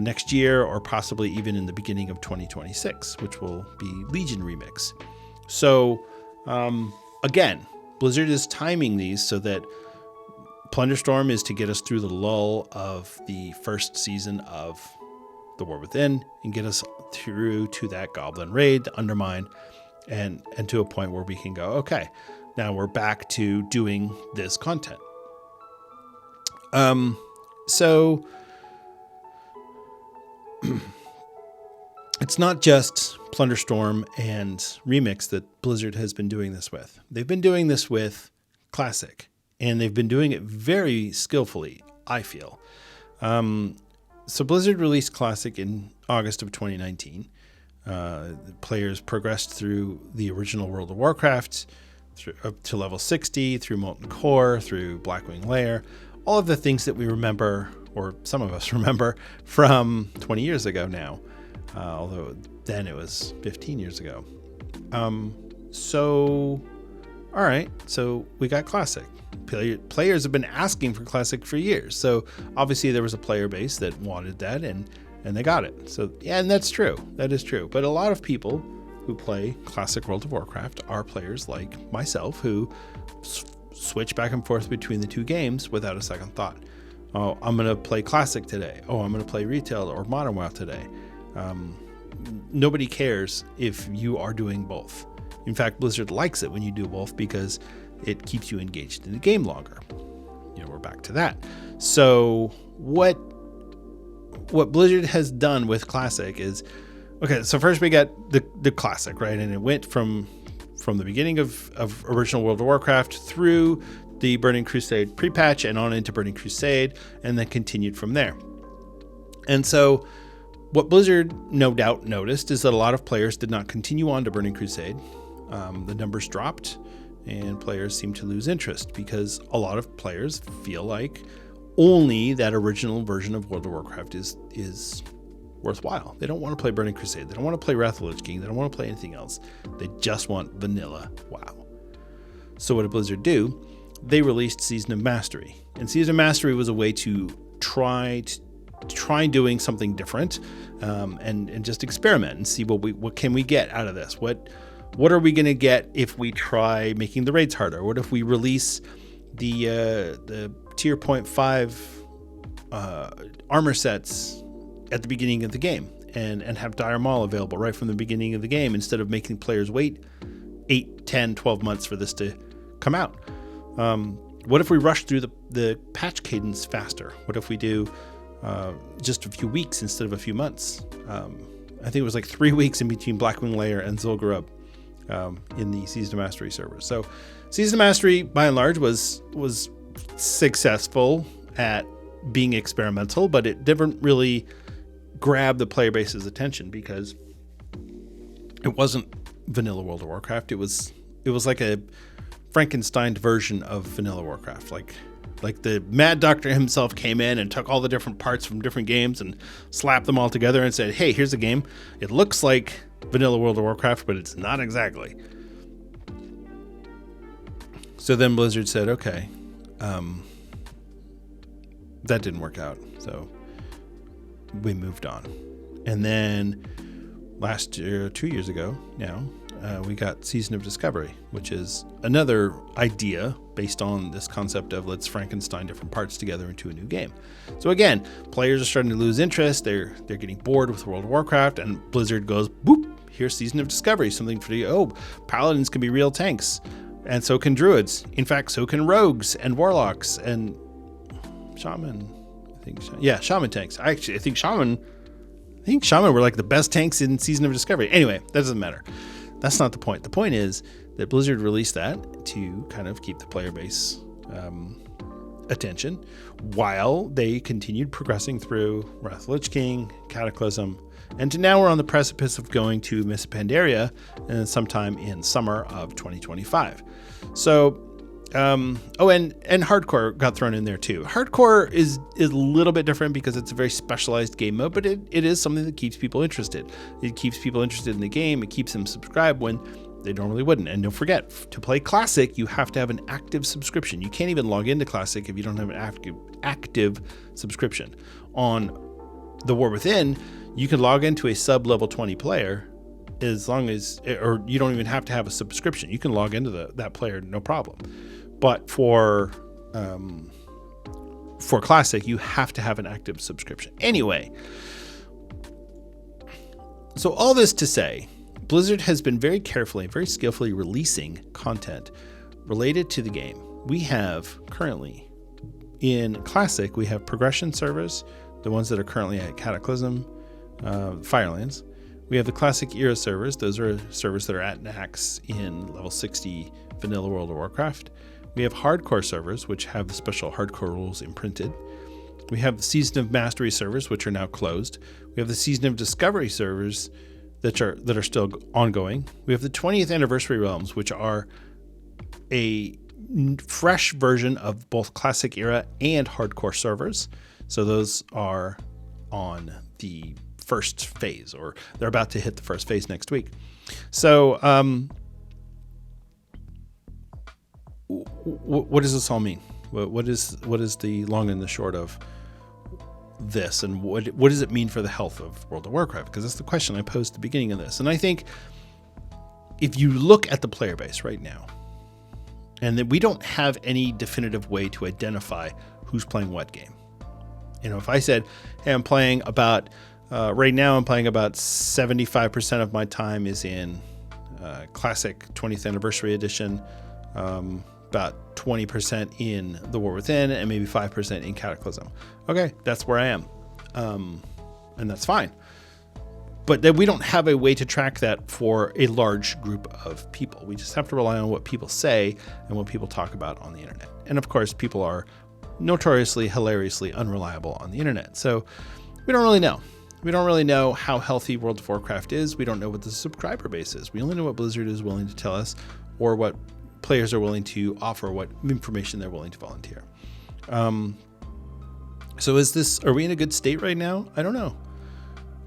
Speaker 2: next year, or possibly even in the beginning of 2026, which will be Legion Remix. So again, Blizzard is timing these so that Plunderstorm is to get us through the lull of the first season of The War Within and get us through to that Goblin raid, the Undermine, and to a point where we can go, okay, now we're back to doing this content. So it's not just Plunderstorm and Remix that Blizzard has been doing this with. They've been doing this with Classic, and they've been doing it very skillfully, I feel. So Blizzard released Classic in August of 2019. Players progressed through the original World of Warcraft up to level 60, through Molten Core, through Blackwing Lair, all of the things that we remember, or some of us remember, from 20 years ago now. Although then it was 15 years ago. So, all right, so we got Classic. Players have been asking for Classic for years. So obviously there was a player base that wanted that, and they got it. So, yeah, and that's true. That is true. But a lot of people who play Classic World of Warcraft are players like myself who switch back and forth between the two games without a second thought. Oh, I'm going to play Classic today. Oh, I'm going to play Retail or Modern WoW today. Nobody cares if you are doing both. In fact, Blizzard likes it when you do both because it keeps you engaged in the game longer. We're back to that. So what Blizzard has done with Classic is, okay, so first we got the Classic, right? And it went from the beginning of original World of Warcraft through the Burning Crusade pre-patch and on into Burning Crusade, and then continued from there. And so what Blizzard no doubt noticed is that a lot of players did not continue on to Burning Crusade. The numbers dropped and players seemed to lose interest because a lot of players feel like only that original version of World of Warcraft is worthwhile. They don't want to play Burning Crusade. They don't want to play Wrath of the Lich King. They don't want to play anything else. They just want vanilla WoW. So what did Blizzard do? They released Season of Mastery. And Season of Mastery was a way to try doing something different, and just experiment and see what can we get out of this. What are we going to get if we try making the raids harder? What if we release the tier 0.5 armor sets at the beginning of the game and have Dire Maul available right from the beginning of the game instead of making players wait 8, 10, 12 months for this to come out? What if we rush through the patch cadence faster? What if we do just a few weeks instead of a few months? I think it was like 3 weeks in between Blackwing Lair and Zul'Gurub in the Season of Mastery servers. So Season of Mastery, by and large, was successful at being experimental, but it didn't really grab the player base's attention because it wasn't vanilla World of Warcraft. It was like a Frankenstein version of vanilla Warcraft. Like the Mad Doctor himself came in and took all the different parts from different games and slapped them all together and said, hey, here's a game. It looks like vanilla World of Warcraft, but it's not exactly. So then Blizzard said, okay, that didn't work out. So we moved on. And then last year, 2 years ago now, we got Season of Discovery, which is another idea based on this concept of let's Frankenstein different parts together into a new game. So again, players are starting to lose interest. They're getting bored with World of Warcraft, and Blizzard goes, boop, here's Season of Discovery, something for you. Paladins can be real tanks, and so can druids. In fact, so can rogues and warlocks and shaman. Shaman tanks. I think shaman were like the best tanks in Season of Discovery. Anyway, that doesn't matter. That's not the point. The point is that Blizzard released that to kind of keep the player base attention while they continued progressing through Wrath of the Lich King, Cataclysm, and now we're on the precipice of going to Miss Pandaria sometime in summer of 2025. So, and Hardcore got thrown in there too. Hardcore is a little bit different because it's a very specialized game mode, but it is something that keeps people interested. It keeps people interested in the game. It keeps them subscribed when they normally wouldn't. And don't forget, to play Classic, you have to have an active subscription. You can't even log into Classic if you don't have an active subscription. On the War Within, you can log into a sub-level 20 player as long as, or you don't even have to have a subscription. You can log into that player, no problem. But for Classic, you have to have an active subscription. Anyway, so all this to say, Blizzard has been very carefully, very skillfully releasing content related to the game. We have currently in Classic, we have progression servers, the ones that are currently at Cataclysm, Firelands. We have the Classic Era servers. Those are servers that are at max in level 60 vanilla World of Warcraft. We have hardcore servers, which have the special hardcore rules imprinted. We have the Season of Mastery servers, which are now closed. We have the Season of Discovery servers that are still ongoing. We have the 20th Anniversary Realms, which are a fresh version of both Classic Era and hardcore servers. So those are on the first phase, or they're about to hit the first phase next week. So what does this all mean? What is the long and the short of this, and what does it mean for the health of World of Warcraft? Because that's the question I posed at the beginning of this. And I think if you look at the player base right now, and that we don't have any definitive way to identify who's playing what game. If I said, hey, I'm playing about, right now I'm playing about 75% of my time is in Classic 20th Anniversary Edition, about 20% in the War Within, and maybe 5% in Cataclysm. Okay, that's where I am. And that's fine. But then we don't have a way to track that for a large group of people. We just have to rely on what people say and what people talk about on the internet. And of course, people are notoriously, hilariously unreliable on the internet. So we don't really know. We don't really know how healthy World of Warcraft is. We don't know what the subscriber base is. We only know what Blizzard is willing to tell us, or what players are willing to offer, what information they're willing to volunteer. So are we in a good state right now? I don't know.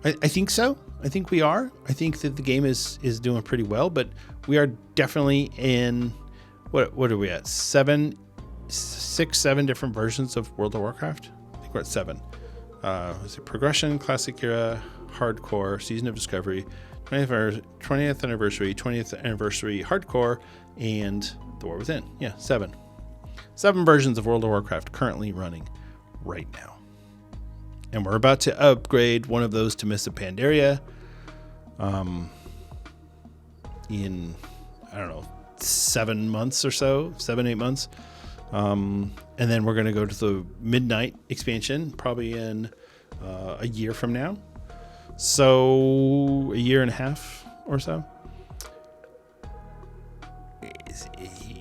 Speaker 2: I think so. I think we are. I think that the game is doing pretty well, but we are definitely in what are we at? 7 different versions of World of Warcraft. I think we're at 7. Is it Progression, Classic Era, Hardcore, Season of Discovery, 20th Anniversary, 20th Anniversary Hardcore, and The War Within. Yeah, 7. 7 versions of World of Warcraft currently running right now. And we're about to upgrade one of those to Mists of Pandaria in, I don't know, 7 months or so, 8 months. And then we're going to go to the Midnight expansion probably in a year from now. So a year and a half or so.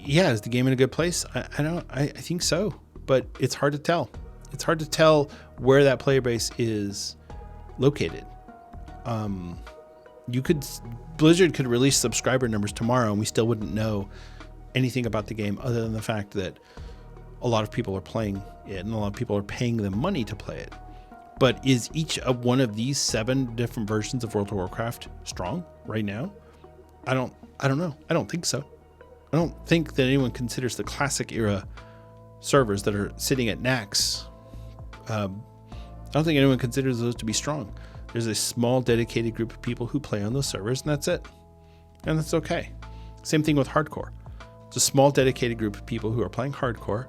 Speaker 2: Yeah, is the game in a good place? I think so, but it's hard to tell. It's hard to tell where that player base is located. Blizzard could release subscriber numbers tomorrow and we still wouldn't know anything about the game other than the fact that a lot of people are playing it and a lot of people are paying them money to play it. But is each of one of these 7 different versions of World of Warcraft strong right now? I don't know. I don't think so. I don't think that anyone considers the classic era servers that are sitting at Nax. I don't think anyone considers those to be strong. There's a small dedicated group of people who play on those servers, and that's it. And that's okay. Same thing with hardcore. It's a small dedicated group of people who are playing hardcore,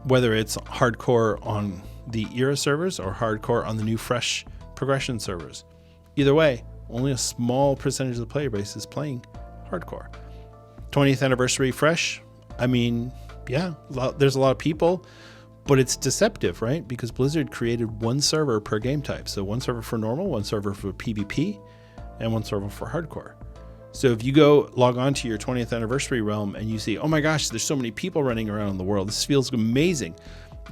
Speaker 2: whether it's hardcore on the era servers or hardcore on the new fresh progression servers. Either way, only a small percentage of the player base is playing hardcore. 20th Anniversary fresh, I mean, yeah, there's a lot of people, but it's deceptive, right? Because Blizzard created 1 server per game type. So 1 server for normal, 1 server for PvP, and 1 server for hardcore. So if you go log on to your 20th Anniversary realm and you see, oh my gosh, there's so many people running around in the world. This feels amazing.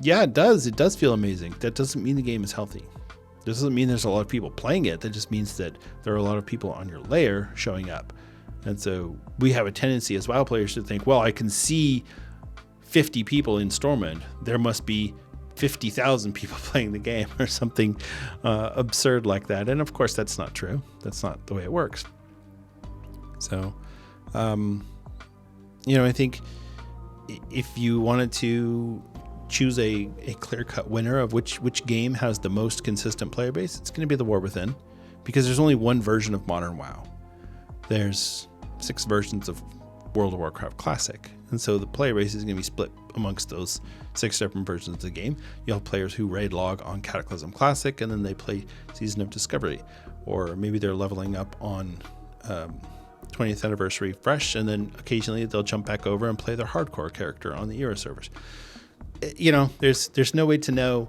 Speaker 2: Yeah, it does. It does feel amazing. That doesn't mean the game is healthy. This doesn't mean there's a lot of people playing it. That just means that there are a lot of people on your layer showing up. And so we have a tendency as WoW players to think, well, I can see 50 people in Stormwind. There must be 50,000 people playing the game or something absurd like that. And of course, that's not true. That's not the way it works. So, I think if you wanted to choose a clear-cut winner of which game has the most consistent player base, it's going to be The War Within, because there's only 1 version of modern WoW. There's 6 versions of World of Warcraft Classic, and so the player base is going to be split amongst those 6 different versions of the game. You'll have players who raid log on Cataclysm Classic, and then they play Season of Discovery, or maybe they're leveling up on 20th Anniversary fresh, and then occasionally they'll jump back over and play their hardcore character on the era servers. There's no way to know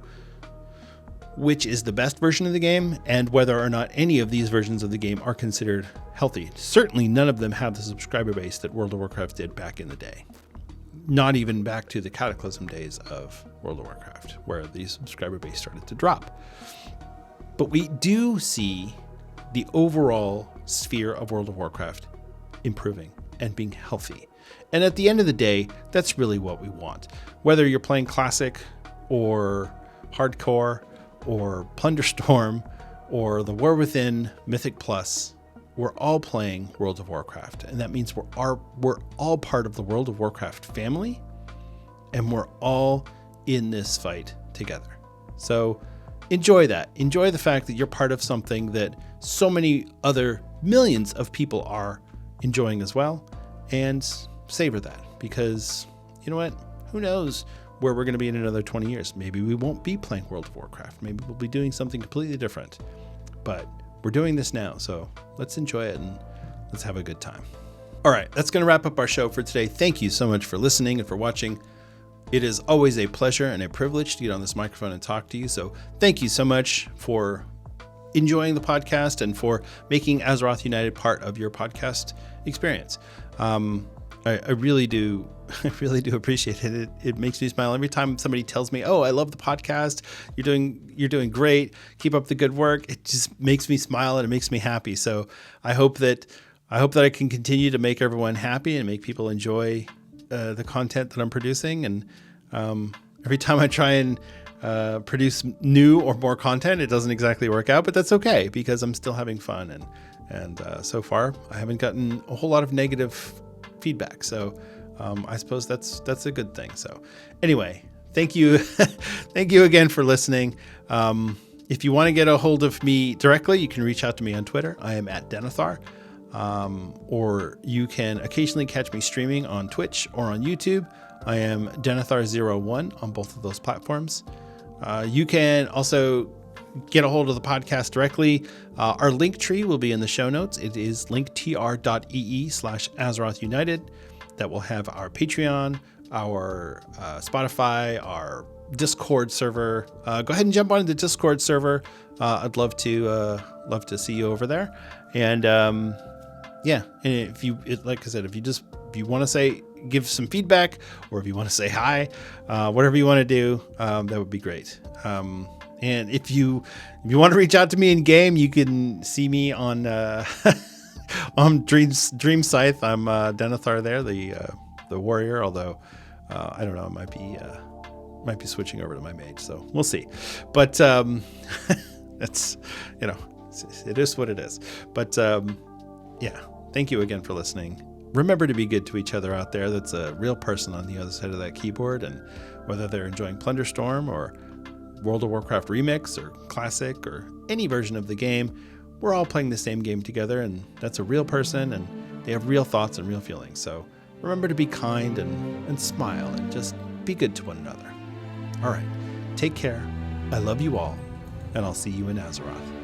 Speaker 2: which is the best version of the game and whether or not any of these versions of the game are considered healthy. Certainly none of them have the subscriber base that World of Warcraft did back in the day. Not even back to the Cataclysm days of World of Warcraft, where the subscriber base started to drop. But we do see the overall sphere of World of Warcraft improving and being healthy. And at the end of the day, that's really what we want. Whether you're playing Classic or Hardcore or Plunderstorm or The War Within Mythic Plus, we're all playing World of Warcraft. And that means we're all part of the World of Warcraft family, and we're all in this fight together. So enjoy that. Enjoy the fact that you're part of something that so many other millions of people are enjoying as well, and savor that, because you know what? Who knows where we're going to be in another 20 years? Maybe we won't be playing World of Warcraft. Maybe we'll be doing something completely different. But we're doing this now, so let's enjoy it and let's have a good time. All right, that's going to wrap up our show for today. Thank you so much for listening and for watching. It is always a pleasure and a privilege to get on this microphone and talk to you. So thank you so much for enjoying the podcast and for making Azeroth United part of your podcast experience. I really do appreciate it. It makes me smile every time somebody tells me, "Oh, I love the podcast. You're doing great. Keep up the good work." It just makes me smile and it makes me happy. So I hope that I can continue to make everyone happy and make people enjoy the content that I'm producing. And every time I try and produce new or more content, it doesn't exactly work out, but that's okay because I'm still having fun. And so far, I haven't gotten a whole lot of negative feedback. So I suppose that's a good thing. So anyway, thank you. Thank you again for listening. If you want to get a hold of me directly, you can reach out to me on Twitter. I am at Denethar. Or you can occasionally catch me streaming on Twitch or on YouTube. I am Denethar01 on both of those platforms. You can also get a hold of the podcast directly. Our link tree will be in the show notes. It is linktr.ee/Azeroth United. That will have our Patreon, our Spotify, our Discord server. Go ahead and jump on the Discord server. I'd love to see you over there. And yeah, and if you, like I said, if you want to give some feedback, or if you want to say hi, whatever you want to do, that would be great. And if you want to reach out to me in game, you can see me on on Dream Scythe. I'm Denethar there, the warrior. Although I don't know, it might be switching over to my mage, so we'll see. But that's, it is what it is. But yeah, thank you again for listening. Remember to be good to each other out there. That's a real person on the other side of that keyboard, and whether they're enjoying Plunderstorm or World of Warcraft Remix or Classic or any version of the game, we're all playing the same game together, and that's a real person, and they have real thoughts and real feelings. So remember to be kind and smile and just be good to one another. All right, take care. I love you all, and I'll see you in Azeroth.